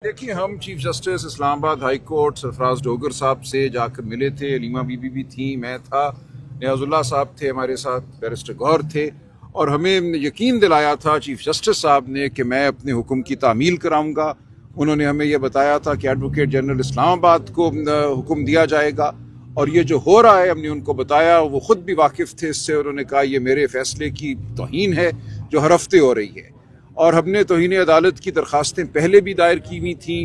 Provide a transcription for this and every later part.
देखिए, हम chief justice Islamabad high court Sarfaraz Dogar साहब से जाकर मिले थे। अलीमा बीबी भी थी, मैं था, नियाजुल्लाह साहब थे हमारे साथ, बैरिस्टर गौहर थे, और हमें यकीन दिलाया था चीफ जस्टिस साहब ने कि मैं अपने हुक्म की तामील कराऊंगा। उन्होंने हमें यह बताया था कि एडवोकेट जनरल इस्लामाबाद को हुक्म दिया जाएगा, और ये जो हो रहा है हमने उनको बताया, वो ख़ुद भी वाकिफ़ थे इससे। उन्होंने कहा ये मेरे फ़ैसले की तौहीन है जो हर हफ्ते हो रही है, और हमने तौहीन अदालत की दरख्वास्तें पहले भी दायर की हुई थी।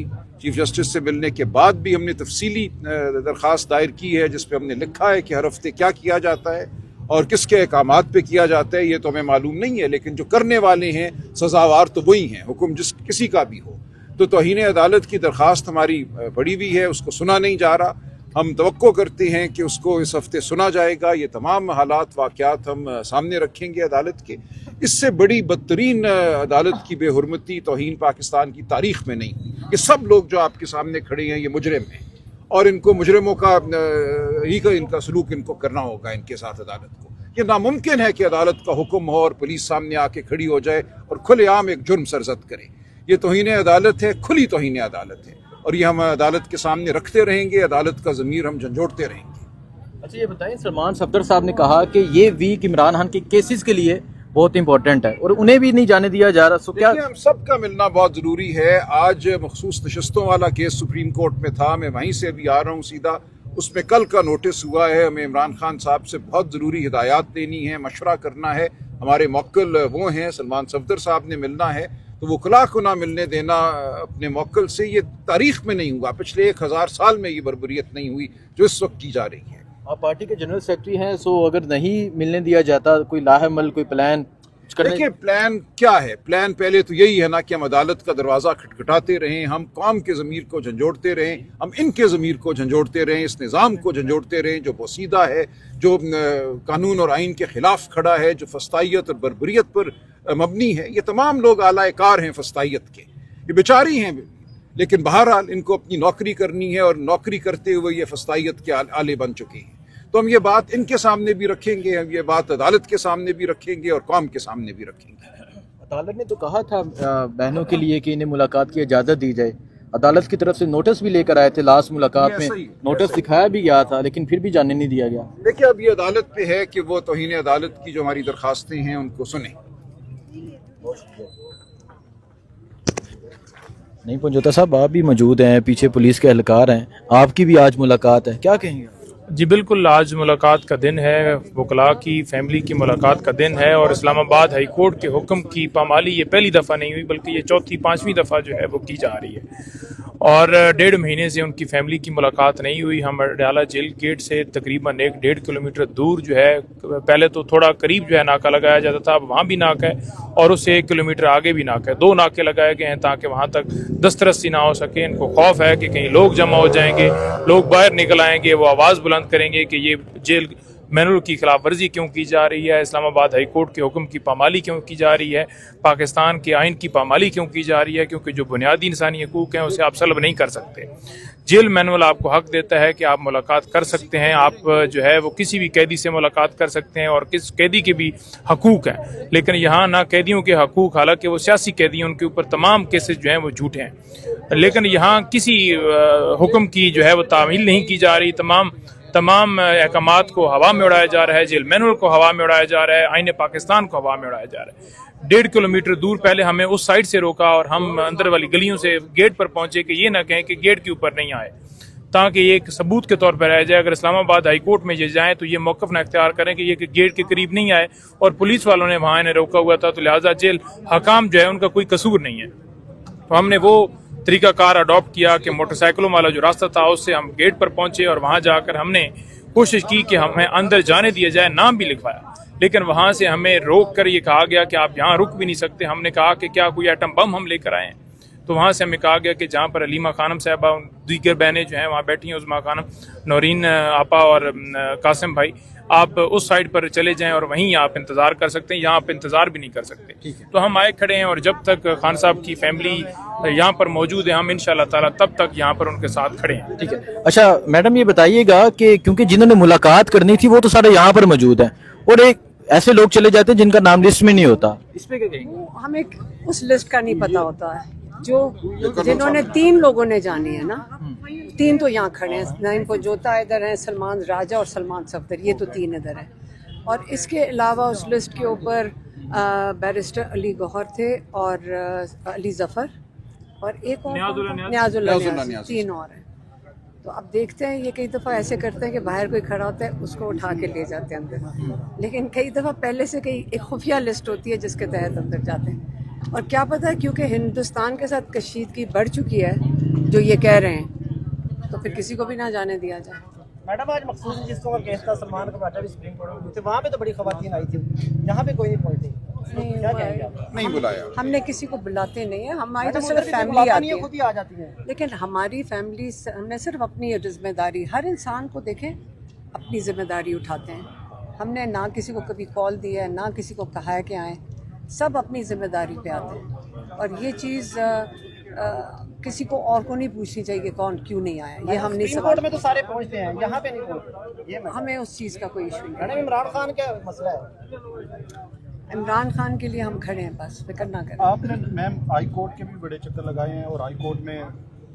चीफ जस्टिस से मिलने के बाद भी हमने तफसीली दरख्वास्त दायर की है जिस पे हमने लिखा है कि हर हफ्ते क्या किया जाता है और किसके अहकामात पे किया जाता है। ये तो हमें मालूम नहीं है, लेकिन जो करने वाले हैं सज़ावार तो वही हैं, हुक्म जिस किसी का भी हो। तो तौहीन अदालत की दरख्वास्त हमारी पड़ी हुई है, उसको सुना नहीं जा रहा। हम तवक्को करते हैं कि उसको इस हफ्ते सुना जाएगा। ये तमाम हालात वाक़यात हम सामने रखेंगे अदालत के। इससे बड़ी बदतरीन अदालत की बेहुरमती तौहीन पाकिस्तान की तारीख में नहीं हुई। ये सब लोग जो आपके सामने खड़े हैं ये मुजरिम हैं, और इनको मुजरिमों का इनका सलूक इनको करना होगा इनके साथ अदालत को। ये नामुमकिन है कि अदालत का हुक्म हो और पुलिस सामने आके खड़ी हो जाए और खुलेआम एक जुर्म सरजद करे। ये तौहीन अदालत है, खुली तौहीन अदालत है, और ये हम अदालत के सामने रखते रहेंगे। अदालत का ज़मीर हम झंझोड़ते रहेंगे। अच्छा, ये बताएं, सलमान सफदर साहब ने कहा कि ये वीक इमरान खान के केसेस के लिए बहुत इंपॉर्टेंट है और उन्हें भी नहीं जाने दिया जा रहा। सो क्या हम सबका मिलना बहुत ज़रूरी है। आज मखसूस नशस्तों वाला केस सुप्रीम कोर्ट में था, मैं वहीं से अभी आ रहा हूँ सीधा। उसमें कल का नोटिस हुआ है। हमें इमरान खान साहब से बहुत ज़रूरी हिदायत देनी है, मशवरा करना है। हमारे मौक्किल वो हैं, सलमान सफदर साहब ने मिलना है, तो वो खुला खुना मिलने देना अपने मौक्किल से। ये तारीख में नहीं हुआ, पिछले 1000 साल में ये बर्बरियत नहीं हुई जो इस वक्त की जा रही है। आप पार्टी के जनरल सेक्रेटरी हैं, सो अगर नहीं मिलने दिया जाता, कोई लाहेमल, कोई प्लान देखिए, प्लान क्या है? प्लान पहले तो यही है ना कि हम अदालत का दरवाज़ा खटखटाते रहें, हम कौम के ज़मीर को झंझोड़ते रहें, हम इनके ज़मीर को झंझोड़ते रहें, इस निज़ाम को झंझोड़ते रहें जो बोसीदा है, जो कानून और आइन के ख़िलाफ़ खड़ा है, जो फस्तायत और बर्बरियत पर मबनी है। ये तमाम लोग आला-ए-कार हैं फस्तायत के, ये बेचारी हैं, लेकिन बहरहाल इनको अपनी नौकरी करनी है, और नौकरी करते हुए ये फस्तायत के आले बन चुके हैं। तो हम ये बात इनके सामने भी रखेंगे, हम ये बात अदालत के सामने भी रखेंगे और कौम के सामने भी रखेंगे। अदालत ने तो कहा था बहनों के लिए कि इन्हें मुलाकात की इजाज़त दी जाए। अदालत की तरफ से नोटिस भी लेकर आए थे, लास्ट मुलाकात में नोटिस दिखाया भी गया था, लेकिन फिर भी जाने नहीं दिया गया। देखिए, अब ये अदालत पे है कि वो तौहीन अदालत की जो हमारी दरखास्तें हैं उनको सुने। नहीं पंजोता साहब, आप भी मौजूद हैं, पीछे पुलिस के एहलकार हैं, आपकी भी आज मुलाकात है, क्या कहेंगे? जी बिल्कुल, आज मुलाकात का दिन है, वकला की फैमिली की मुलाकात का दिन है, और इस्लामाबाद हाई कोर्ट के हुक्म की पामाली ये पहली दफ़ा नहीं हुई बल्कि ये चौथी पांचवीं दफ़ा जो है वो की जा रही है। और 1.5 महीने से उनकी फैमिली की मुलाकात नहीं हुई। हम अडयाला जेल गेट से तकरीबन 1-1.5 किलोमीटर दूर जो है, पहले तो थोड़ा करीब जो है नाका लगाया जाता था, अब वहाँ भी नाका है, और उससे 1 किलोमीटर आगे भी नाका है। 2 नाके लगाए गए हैं ताकि वहाँ तक दस्तरसी ना हो सके। इनको खौफ है कि कहीं लोग जमा हो जाएंगे, लोग बाहर निकल आएंगे, वो आवाज़ बुलंद करेंगे कि ये जेल मैनुअल की खिलाफ वर्जी क्यों की जा रही है, इस्लामाबाद हाई कोर्ट के हुक्म की पामाली क्यों की जा रही है, पाकिस्तान के आइन की पामाली क्यों की जा रही है, क्योंकि जो बुनियादी इंसानी हकूक़ हैं उसे आप सल्ब नहीं कर सकते। जेल मैनुअल आपको हक देता है कि आप मुलाकात कर सकते हैं, आप जो है वो किसी भी कैदी से मुलाकात कर सकते हैं, और किस कैदी के भी हकूक़ हैं। लेकिन यहाँ ना कैदियों के हकूक़, हालांकि वो सियासी कैदी हैं, उनके ऊपर तमाम केसेस जो हैं वो झूठे हैं, लेकिन यहाँ किसी हुक्म की जो है वो तामील नहीं की जा रही। तमाम अहकामात को हवा में उड़ाया जा रहा है, जेल मैनुअल को हवा में उड़ाया जा रहा है, आईने पाकिस्तान को हवा में उड़ाया जा रहा है। 1.5 किलोमीटर दूर पहले हमें उस साइड से रोका और हम अंदर वाली गलियों से गेट पर पहुंचे कि ये ना कहें कि गेट के ऊपर नहीं आए, ताकि ये एक सबूत के तौर पर रह जाए। अगर इस्लामाबाद हाई कोर्ट में ये जाएँ तो ये मौक़िफ़ ना इख्तियार करें कि ये गेट के करीब नहीं आए, और पुलिस वालों ने वहाँ इन्हें रोका हुआ था, तो लिहाजा जेल हकाम जो है उनका कोई कसूर नहीं है। तो हमने वो तरीक़ाकार अडॉप्ट किया कि मोटरसाइकिलों वाला जो रास्ता था उससे हम गेट पर पहुंचे, और वहाँ जाकर हमने कोशिश की कि हमें अंदर जाने दिया जाए, नाम भी लिखवाया, लेकिन वहाँ से हमें रोक कर ये कहा गया कि आप यहाँ रुक भी नहीं सकते। हमने कहा कि क्या कोई एटम बम हम लेकर आए हैं? तो वहाँ से हमें कहा गया कि जहाँ पर अलीमा खानम साहबा, दीगर बहनें जो हैं वहाँ बैठी हैं, उज़मा खानम, नौरीन आपा और कासिम भाई, आप उस साइड पर चले जाएं और वहीं आप इंतज़ार कर सकते हैं, यहाँ आप इंतज़ार भी नहीं कर सकते। तो हम आए खड़े हैं, और जब तक खान साहब की फैमिली यहाँ पर मौजूद है हम इंशाअल्लाह ताला तब तक यहाँ पर उनके साथ खड़े हैं। ठीक है। अच्छा मैडम, ये बताइएगा कि क्योंकि जिन्होंने मुलाकात करनी थी वो तो सारे यहाँ पर मौजूद हैं, और एक ऐसे लोग चले जाते हैं जिनका नाम लिस्ट में नहीं होता, इस पे क्या कहेंगे? हमें उस लिस्ट का नहीं पता होता है, जो जिन्होंने 3 लोगों ने जानी है ना, 3 तो यहाँ खड़े हैं, नईम जोता इधर हैं, सलमान राजा और सलमान सफदर, ये तो 3 इधर हैं। और इसके अलावा उस लिस्ट के ऊपर बैरिस्टर अली गौहर थे और अली जफ़र और एक और न्याजुल्लाह न्याज़ी, 3 और हैं। तो अब देखते हैं, ये कई दफ़ा ऐसे करते हैं कि बाहर कोई खड़ा होता है उसको उठा के ले जाते हैं अंदर, लेकिन कई दफ़ा पहले से एक खुफिया लिस्ट होती है जिसके तहत अंदर जाते हैं। और क्या पता है, क्योंकि हिंदुस्तान के साथ कशीदगी बढ़ चुकी है जो ये कह रहे हैं, तो फिर किसी को भी ना जाने दिया जाए। मैडम, आज मखसूस जिसको का केस था, सलमान का बेटा भी सुप्रीम कोर्ट में थे, वहाँ पे तो बड़ी खवातीन आई थी, यहाँ पे कोई नहीं पहुंची। क्या कहेंगे आप? नहीं बुलाया, हमने किसी को बुलाते नहीं है, हमारी तो सिर्फ फैमिली आती है, खुद ही आ जाती है। लेकिन हमारी फैमिली, हमने सिर्फ अपनी जिम्मेदारी, हर इंसान को देखें अपनी जिम्मेदारी उठाते हैं। हमने ना किसी को कभी कॉल दिया है, ना किसी को कहा है कि आए, सब अपनी जिम्मेदारी पे आते हैं। और ये चीज़ किसी को और को नहीं पूछनी चाहिए कि कौन क्यों नहीं आया, ये हम नहीं कोर्ट में तो सारे पहुंचते हैं, यहाँ पे नहीं पहुंचते, ये हमें उस चीज़ का कोई इशू नहीं मैडम, इमरान खान क्या मसला है? इमरान खान के लिए हम खड़े हैं, बस फिक्र ना करें। आपने मैम हाई कोर्ट के भी बड़े चक्कर लगाए हैं और हाई कोर्ट में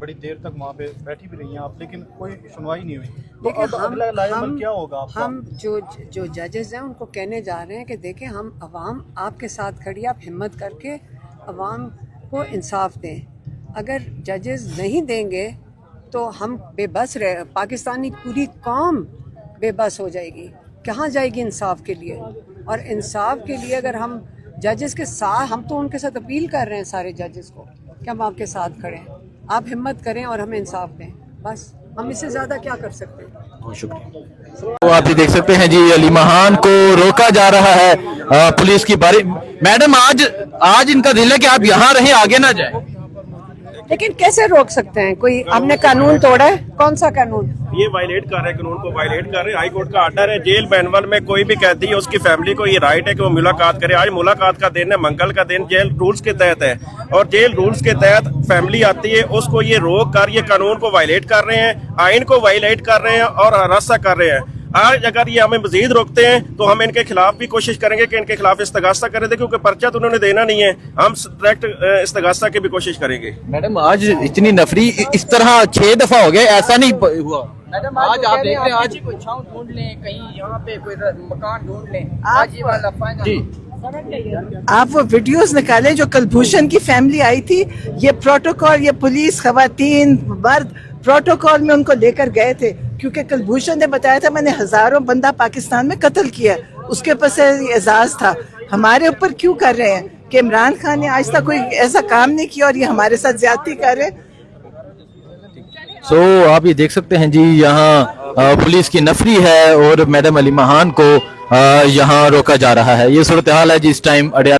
बड़ी देर तक वहाँ पे बैठी भी रही हैं आप, लेकिन कोई सुनवाई नहीं हुई। तो अब अगला लाएमल क्या होगा आपका? हम जो जजेस हैं उनको कहने जा रहे हैं कि देखें, हम अवाम आपके साथ खड़ी, आप हिम्मत करके अवाम को इंसाफ दें। अगर जजेस नहीं देंगे तो हम बेबस रहे, पाकिस्तानी पूरी कौम बेबस हो जाएगी, कहाँ जाएगी इंसाफ के लिए। और इंसाफ के लिए अगर हम जजेस के साथ, हम तो उनके साथ अपील कर रहे हैं सारे जजेस को कि हम आपके साथ खड़े हैं, आप हिम्मत करें और हमें इंसाफ दें, बस हम इससे ज़्यादा क्या कर सकते हैं। बहुत शुक्रिया। तो आप ये देख सकते हैं जी, अली महान को रोका जा रहा है पुलिस की बारी। मैडम, आज इनका दिल है कि आप यहाँ रहें, आगे ना जाए, लेकिन कैसे रोक सकते हैं? कोई हमने कानून तोड़ा है? कौन सा कानून? ये वायलेट कर रहे हैं, कानून को वायलेट कर रहे हैं। हाई कोर्ट का आर्डर है, जेल मैनुअल में कोई भी कैदी है उसकी फैमिली को ये राइट है कि वो मुलाकात करे। आज मुलाकात का दिन है, मंगल का दिन, जेल रूल्स के तहत है, और जेल रूल्स के तहत फैमिली आती है, उसको ये रोक कर ये कानून को वायलेट कर रहे हैं, आइन को वायलेट कर रहे हैं और हरासा कर रहे हैं। आज अगर ये हमें मजीद रोकते हैं तो हम इनके खिलाफ भी कोशिश करेंगे कि इनके खिलाफ इस्तगासा करें, क्योंकि पर्चा तो उन्होंने देना नहीं है, हम डायरेक्ट इस्तगासा की भी कोशिश करेंगे। मैडम, आज इतनी नफरी इस तरह 6 दफा हो गया, ऐसा नहीं हुआ। मैडम, आज आप देख रहे हैं, आज कोई छांव ढूंढ लें, कहीं यहाँ पे कोई मकान ढूंढ लें, आज ये वाला फाइनल जी। आप वो वीडियोस निकालें जो कलभूषण की फैमिली आई थी, ये प्रोटोकॉल, ये पुलिस, खवातीन, मर्द प्रोटोकॉल में उनको लेकर गए थे, क्योंकि कलभूषण ने बताया था मैंने हजारों बंदा पाकिस्तान में कत्ल किया, उसके पास एजाज था। हमारे ऊपर क्यों कर रहे हैं कि इमरान खान ने आज तक कोई ऐसा काम नहीं किया और ये हमारे साथ ज्यादती कर रहे हैं। आप ये देख सकते हैं जी, यहाँ पुलिस की नफरी है और मैडम अली महान को यहाँ रोका जा रहा है। ये सूरत हाल है जी इस टाइम अडयाला